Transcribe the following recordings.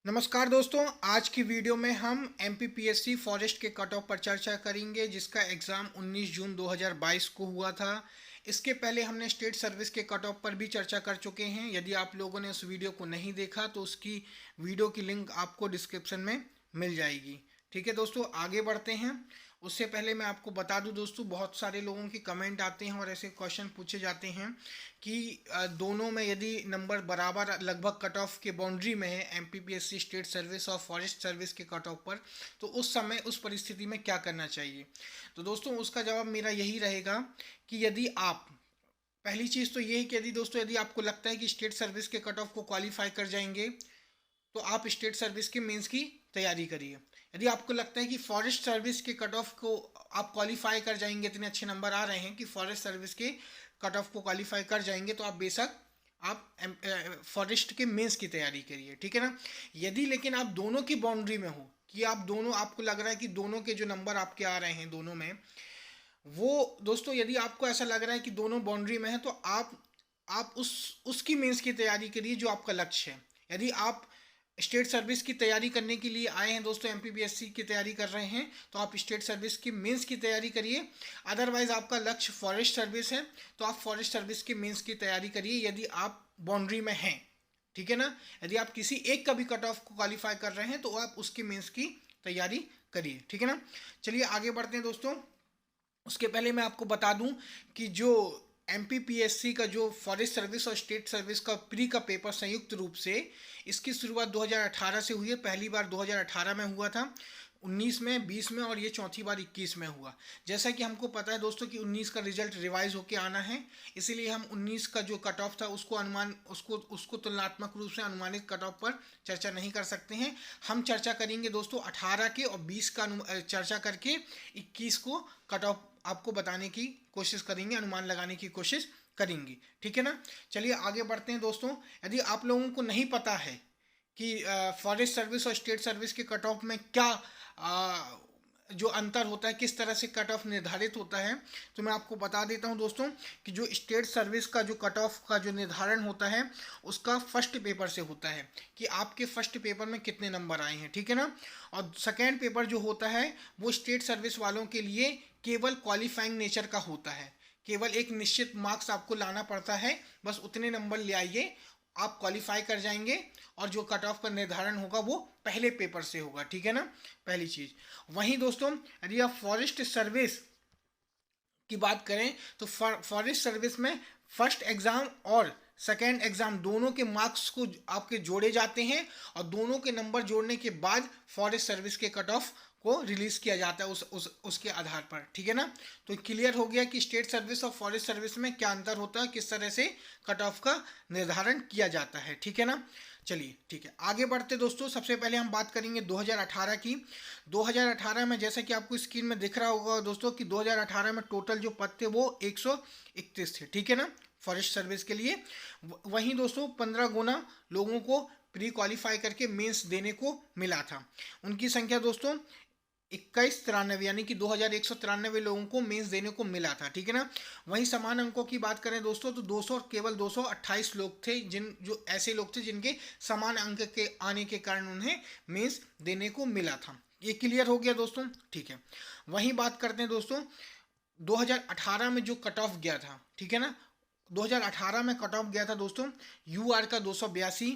नमस्कार दोस्तों, आज की वीडियो में हम एमपीपीएससी फॉरेस्ट के कट ऑफ पर चर्चा करेंगे जिसका एग्ज़ाम 19 जून 2022 को हुआ था। इसके पहले हमने स्टेट सर्विस के कट ऑफ पर भी चर्चा कर चुके हैं। यदि आप लोगों ने उस वीडियो को नहीं देखा तो उसकी वीडियो की लिंक आपको डिस्क्रिप्शन में मिल जाएगी। ठीक है दोस्तों, आगे बढ़ते हैं। उससे पहले मैं आपको बता दूं दोस्तों, बहुत सारे लोगों के कमेंट आते हैं और ऐसे क्वेश्चन पूछे जाते हैं कि दोनों में यदि नंबर बराबर लगभग कट ऑफ के बाउंड्री में है, एमपीपीएससी स्टेट सर्विस और फॉरेस्ट सर्विस के कट ऑफ पर, तो उस समय उस परिस्थिति में क्या करना चाहिए। तो दोस्तों उसका जवाब मेरा यही रहेगा कि यदि आप, पहली चीज़ तो ये है कि यदि दोस्तों यदि आपको लगता है कि स्टेट सर्विस के कट ऑफ को क्वालिफाई कर जाएंगे तो आप स्टेट सर्विस के मेंस की तैयारी करिए। यदि आपको लगता है कि फॉरेस्ट सर्विस के कट ऑफ को आप क्वालिफाई कर जाएंगे, इतने अच्छे नंबर आ रहे हैं कि फॉरेस्ट सर्विस के कट ऑफ को क्वालिफाई कर जाएंगे, तो आप बेशक आप फॉरेस्ट के मेंस की तैयारी करिए। ठीक है ना। यदि लेकिन आप दोनों की बाउंड्री में हो कि आप दोनों, आपको लग रहा है कि दोनों के जो नंबर आपके आ रहे हैं दोनों में, वो दोस्तों यदि आपको ऐसा लग रहा है कि दोनों बाउंड्री में है तो आप उसकी मेंस की तैयारी करिए जो आपका लक्ष्य है। यदि आप स्टेट सर्विस की तैयारी करने के लिए आए हैं दोस्तों, एमपीपीएससी की तैयारी कर रहे हैं, तो आप स्टेट सर्विस की मेंस की तैयारी करिए। अदरवाइज आपका लक्ष्य फॉरेस्ट सर्विस है तो आप फॉरेस्ट सर्विस की मेंस की तैयारी करिए यदि आप बाउंड्री में हैं। ठीक है ना। यदि आप किसी एक का भी कट ऑफ को क्वालिफाई कर रहे हैं तो आप उसकी मेंस की तैयारी करिए। ठीक है ना। चलिए आगे बढ़ते हैं दोस्तों। उसके पहले मैं आपको बता दूं कि जो एमपीपीएससी का जो फॉरेस्ट सर्विस और स्टेट सर्विस का प्री का पेपर संयुक्त रूप से, इसकी शुरुआत 2018 से हुई है। पहली बार 2018 में हुआ था, 19 में, 20 में, और ये चौथी बार 21 में हुआ। जैसा कि हमको पता है दोस्तों कि 19 का रिजल्ट रिवाइज होके आना है, इसीलिए हम 19 का जो कट ऑफ था उसको अनुमान उसको तुलनात्मक रूप से अनुमानित कट ऑफ पर चर्चा नहीं कर सकते हैं। हम चर्चा करेंगे दोस्तों 18 के और 20 का चर्चा करके 21 को कट ऑफ आपको बताने की कोशिश करेंगे, अनुमान लगाने की कोशिश करेंगे। ठीक है ना। चलिए आगे बढ़ते हैं दोस्तों। यदि आप लोगों को नहीं पता है कि फॉरेस्ट सर्विस और स्टेट सर्विस के कट ऑफ में क्या जो अंतर होता है, किस तरह से कट ऑफ निर्धारित होता है, तो मैं आपको बता देता हूं दोस्तों कि जो स्टेट सर्विस का जो कट ऑफ का जो निर्धारण होता है उसका फर्स्ट पेपर से होता है कि आपके फर्स्ट पेपर में कितने नंबर आए हैं। ठीक है ना। और सेकेंड पेपर जो होता है वो स्टेट सर्विस वालों के लिए केवल क्वालिफाइंग नेचर का होता है। केवल एक निश्चित मार्क्स आपको लाना पड़ता है, बस उतने नंबर ले आइए, आप क्वालिफाई कर जाएंगे और जो कट ऑफ का निर्धारण होगा वो पहले पेपर से होगा। ठीक है ना, पहली चीज। वहीं दोस्तों यदि आप फॉरेस्ट सर्विस की बात करें तो फॉरेस्ट सर्विस में फर्स्ट एग्जाम और सेकेंड एग्जाम दोनों के मार्क्स को आपके जोड़े जाते हैं और दोनों के नंबर जोड़ने के बाद फॉरेस्ट सर्विस के कट ऑफ को रिलीज किया जाता है उसके आधार पर। ठीक है ना। तो क्लियर हो गया कि स्टेट सर्विस और फॉरेस्ट सर्विस में क्या अंतर होता है, किस तरह से कट ऑफ का निर्धारण किया जाता है। ठीक है ना। चलिए ठीक है, आगे बढ़ते दोस्तों। सबसे पहले हम बात करेंगे 2018 की। 2018 में जैसा कि आपको स्क्रीन में दिख रहा होगा दोस्तों कि 2018 में टोटल जो पद थे वो 131 थे। ठीक है ना, फॉरेस्ट सर्विस के लिए। वहीं दोस्तों 15 गुना लोगों को प्री क्वालिफाई करके मेंस देने को मिला था। उनकी संख्या दोस्तों 2193 यानी कि 2193 लोगों को मेंस देने को मिला था। ठीक है ना। वहीं समान अंकों की बात करें दोस्तों तो केवल 228 लोग थे जो ऐसे लोग थे जिनके समान अंक के आने के कारण उन्हें मेंस देने को मिला था। ये क्लियर हो गया दोस्तों। ठीक है। वहीं बात करते हैं दोस्तों 2018 में जो कट ऑफ गया था। ठीक है ना, 2018 में कट ऑफ गया था दोस्तों यूआर का 282,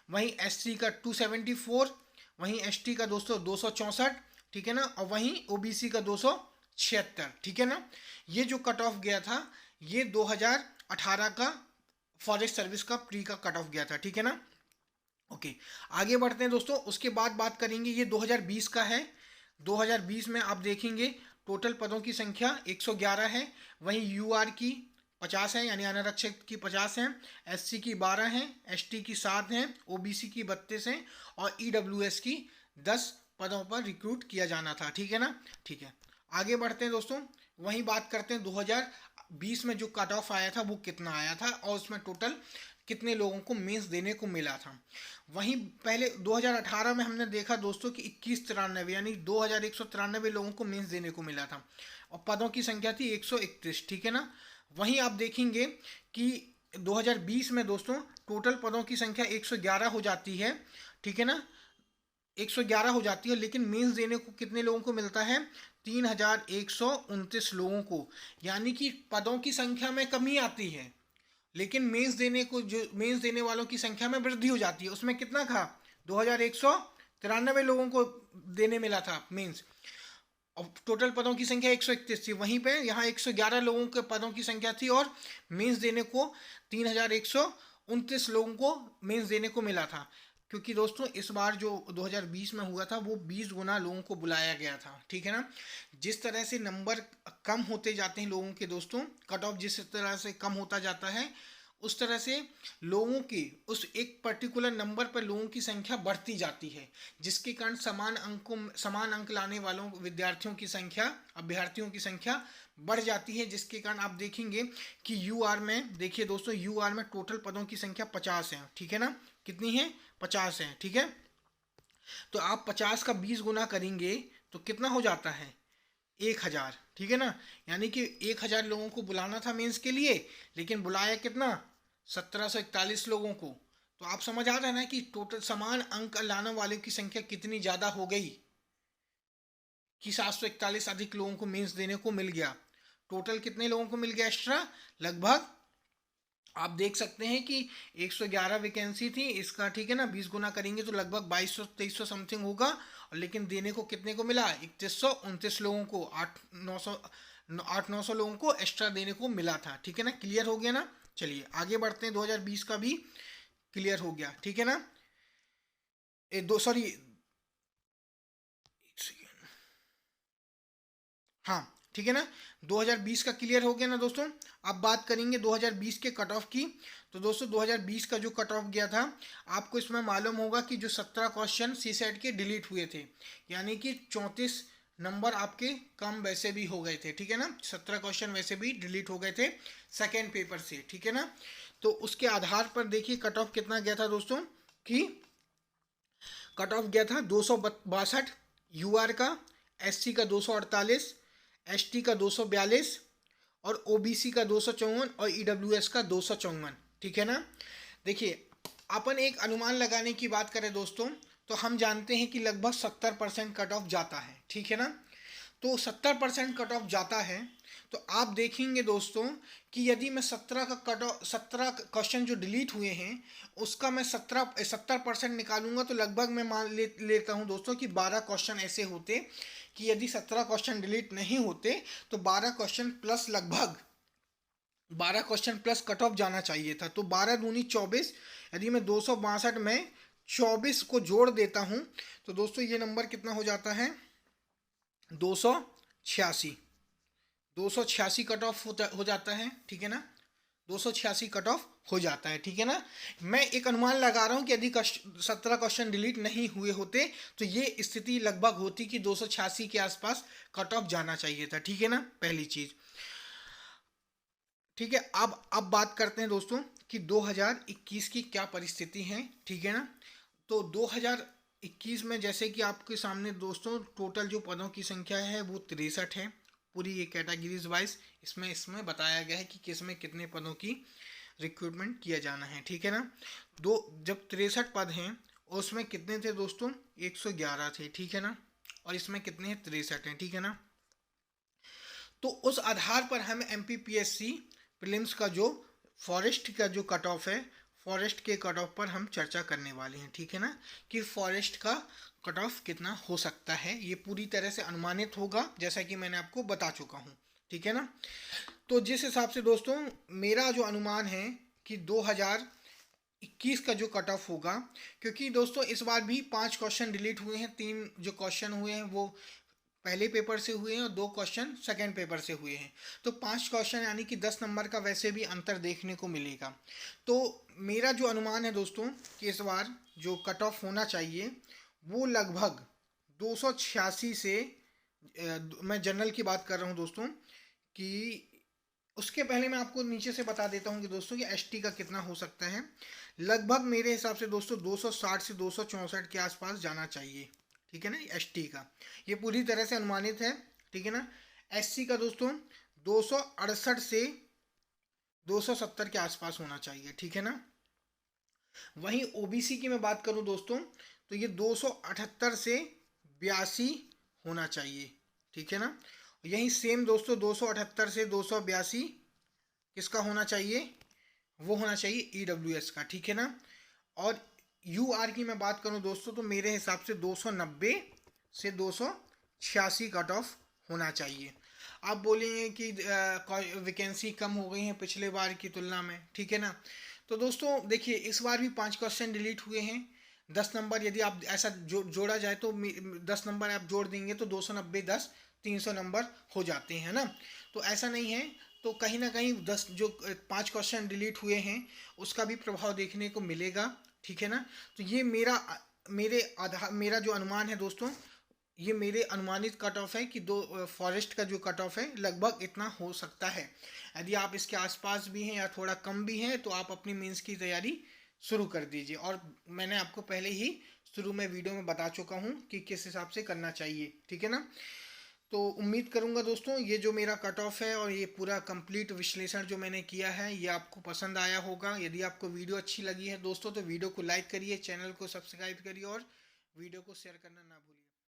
वहीं एससी का 274, वहीं एसटी का दोस्तों 264। ठीक है ना। और वहीं ओबीसी का 276। ठीक है ना। ये जो कट ऑफ गया था ये 2018 का फॉरेस्ट सर्विस का प्री का कट ऑफ गया था। ठीक है ना। ओके, आगे बढ़ते हैं दोस्तों। उसके बाद बात करेंगे, ये 2020 का है। 2020 में आप देखेंगे टोटल पदों की संख्या 111 है। वहीं यूआर की 50 है यानी अनारक्षित की 50 है, एससी की 12 है, एसटी की 7 है, ओबीसी की 32 है और ईडब्ल्यूएस की 10 पदों पर रिक्रूट किया जाना था। ठीक है ना। ठीक है, आगे बढ़ते हैं दोस्तों। वहीं बात करते हैं 2020 में जो कट ऑफ आया था वो कितना आया था और उसमें टोटल कितने लोगों को मेंस देने को मिला था। वहीं पहले 2018 में हमने देखा दोस्तों कि 2193 यानी 2193 लोगों को मेंस देने को मिला था और पदों की संख्या थी 131। ठीक है ना। वहीं आप देखेंगे कि 2020 में दोस्तों टोटल पदों की संख्या 111 हो जाती है। ठीक है ना। 111 हो जाती है, लेकिन मेंस देने को कितने लोगों को मिलता है? 3129 लोगों को। यानी कि पदों की संख्या में कमी आती है, लेकिन मेंस देने को, जो मेंस देने वालों की संख्या में वृद्धि हो जाती है। उसमें कितना था? 2193 लोगों को देने मिला था मेंस, और टोटल पदों की संख्या 131 थी। वहीं पे यहाँ 111 लोगों के पदों की संख्या थी, और मेंस देने को 3129 लोगों को मेंस देने को मिला था। क्योंकि दोस्तों इस बार जो 2020 में हुआ था वो 20 गुना लोगों को बुलाया गया था, ठीक है ना। जिस तरह से नंबर कम होते जाते हैं लोगों के दोस्तों, कट ऑफ जिस तरह से कम होता जाता है, उस तरह से लोगों की उस एक पर्टिकुलर नंबर पर लोगों की संख्या बढ़ती जाती है, जिसके कारण समान अंक लाने वालों विद्यार्थियों की संख्या, अभ्यर्थियों की संख्या बढ़ जाती है। जिसके कारण आप देखेंगे कि यूआर में, देखिए दोस्तों, यूआर में टोटल पदों की संख्या 50 है, ठीक है ना। कितनी है? 50 है, ठीक है। तो आप 50 का 20 गुना करेंगे तो कितना हो जाता है? 1000, ठीक है ना। यानी कि 1000 लोगों को बुलाना था मेंस के लिए, लेकिन बुलाया कितना? 1741 लोगों को। तो आप समझ आ रहा है ना कि टोटल समान अंक लाने वाले की संख्या कितनी ज्यादा हो गई, कि 741 अधिक लोगों को मेंस देने को मिल गया। टोटल कितने लोगों को मिल गया एक्स्ट्रा? लगभग आप देख सकते हैं कि 111 वैकेंसी थी इसका, ठीक है ना। 20 गुना करेंगे तो लगभग 2200-2300 समथिंग होगा, और लेकिन देने को कितने को मिला? 3129 लोगों को, 8-900 लोगों को एक्स्ट्रा देने को मिला था, ठीक है ना। क्लियर हो गया ना। चलिए आगे बढ़ते हैं, 2020 का भी क्लियर हो गया, ठीक है ना। सॉरी, हाँ, ठीक है ना। 2020 का क्लियर हो गया ना दोस्तों। अब बात करेंगे 2020 के कट ऑफ की। तो दोस्तों 2020 का जो कट ऑफ गया था, आपको इसमें मालूम होगा कि जो 17 क्वेश्चन सी सेट के डिलीट हुए थे, यानी कि 34 नंबर आपके कम वैसे भी हो गए थे, ठीक है ना। 17 क्वेश्चन वैसे भी डिलीट हो गए थे सेकेंड पेपर से, ठीक है ना। तो उसके आधार पर देखिए कट ऑफ कितना गया था दोस्तों, कि कट ऑफ गया था 262 यूआर का, एससी का 248, एसटी का 242, और ओबीसी का 254, और ईडब्ल्यूएस का 254, ठीक है ना। देखिए अपन एक अनुमान लगाने की बात करें दोस्तों, तो हम जानते हैं कि लगभग 70% कट ऑफ जाता है, ठीक है ना। तो 70% कट ऑफ जाता है, तो आप देखेंगे दोस्तों कि यदि मैं 17 का कट ऑफ, 17 क्वेश्चन जो डिलीट हुए हैं उसका मैं 70% निकालूंगा, तो लगभग मैं लेता हूं दोस्तों कि 12 क्वेश्चन ऐसे होते कि यदि 17 क्वेश्चन डिलीट नहीं होते तो 12 क्वेश्चन प्लस, लगभग 12 क्वेश्चन प्लस कट ऑफ जाना चाहिए था। तो 12 दूनी 24, यदि मैं 262 में 24 को जोड़ देता हूं तो दोस्तों ये नंबर कितना हो जाता है? 286। 286 कट ऑफ हो जाता है, ठीक है ना। 286 कट ऑफ हो जाता है, ठीक है ना। मैं एक अनुमान लगा रहा हूं कि यदि 17 क्वेश्चन डिलीट नहीं हुए होते तो ये स्थिति लगभग होती कि 286 के आसपास कट ऑफ जाना चाहिए था, ठीक है ना, पहली चीज। ठीक है, अब बात करते हैं दोस्तों कि 2021 की क्या परिस्थिति है, ठीक है ना। तो 2021 में जैसे कि आपके सामने दोस्तों टोटल जो पदों की संख्या है वो 63 है, पूरी ये कैटेगरीज वाइज इसमें बताया गया है कि किस में कितने पदों की रिक्रूटमेंट किया जाना है, ठीक है ना। जब 63 पद हैं और उसमें कितने थे दोस्तों? 111 थे, ठीक है ना। और इसमें कितने हैं? 63 हैं, ठीक है ना। तो उस आधार पर हम एमपीपीएससी प्रीलिम्स का जो फॉरेस्ट का जो कट ऑफ है, फॉरेस्ट के कट ऑफ पर हम चर्चा करने वाले हैं, ठीक है ना, कि फॉरेस्ट का कट ऑफ कितना हो सकता है। ये पूरी तरह से अनुमानित होगा जैसा कि मैंने आपको बता चुका हूँ, ठीक है ना। तो जिस हिसाब से दोस्तों मेरा जो अनुमान है कि 2021 का जो कट ऑफ होगा, क्योंकि दोस्तों इस बार भी 5 क्वेश्चन डिलीट हुए हैं, 3 जो क्वेश्चन हुए हैं वो पहले पेपर से हुए हैं और 2 क्वेश्चन सेकेंड पेपर से हुए हैं। तो 5 क्वेश्चन यानी कि 10 नंबर का वैसे भी अंतर देखने को मिलेगा। तो मेरा जो अनुमान है दोस्तों कि इस बार जो कट ऑफ होना चाहिए वो लगभग 286 से, मैं जनरल की बात कर रहा हूँ दोस्तों, कि उसके पहले मैं आपको नीचे से बता देता हूँ कि दोस्तों कि एसटी का कितना हो सकता है। लगभग मेरे हिसाब से दोस्तों 260 से 264 के आसपास जाना चाहिए, ठीक है ना, एसटी का। ये पूरी तरह से अनुमानित है, ठीक है ना। एससी का दोस्तों 268 से 270 के आसपास होना चाहिए, ठीक है ना। वहीं ओबीसी की मैं बात करूं दोस्तों, तो ये 278 से 82 होना चाहिए, ठीक है ना। यही सेम दोस्तों 278 से 282 किसका होना चाहिए, वो होना चाहिए ईडब्ल्यूएस का, ठीक है ना। और यूआर की मैं बात करूं दोस्तों, तो मेरे हिसाब से 290 से 286 कट ऑफ होना चाहिए। आप बोलेंगे कि वैकेंसी कम हो गई है पिछले बार की तुलना में, ठीक है ना। तो दोस्तों देखिए, इस बार भी 5 क्वेश्चन डिलीट हुए हैं। 10 नंबर यदि आप ऐसा जोड़ा जाए तो 10 नंबर आप जोड़ देंगे तो 290 10 300 नंबर हो जाते हैं ना। तो ऐसा नहीं है, तो कहीं ना कहीं 5 क्वेश्चन डिलीट हुए हैं उसका भी प्रभाव देखने को मिलेगा, ठीक है ना। तो ये मेरा जो अनुमान है दोस्तों, ये मेरे अनुमानित कट ऑफ है कि दो फॉरेस्ट का जो कट ऑफ है लगभग इतना हो सकता है। यदि आप इसके आसपास भी हैं या थोड़ा कम भी हैं तो आप अपनी मेंस की तैयारी शुरू कर दीजिए। और मैंने आपको पहले ही शुरू में वीडियो में बता चुका हूँ कि किस हिसाब से करना चाहिए, ठीक है ना। तो उम्मीद करूंगा दोस्तों ये जो मेरा कट ऑफ है और ये पूरा कंप्लीट विश्लेषण जो मैंने किया है ये आपको पसंद आया होगा। यदि आपको वीडियो अच्छी लगी है दोस्तों तो वीडियो को लाइक करिए, चैनल को सब्सक्राइब करिए और वीडियो को शेयर करना ना भूलिए।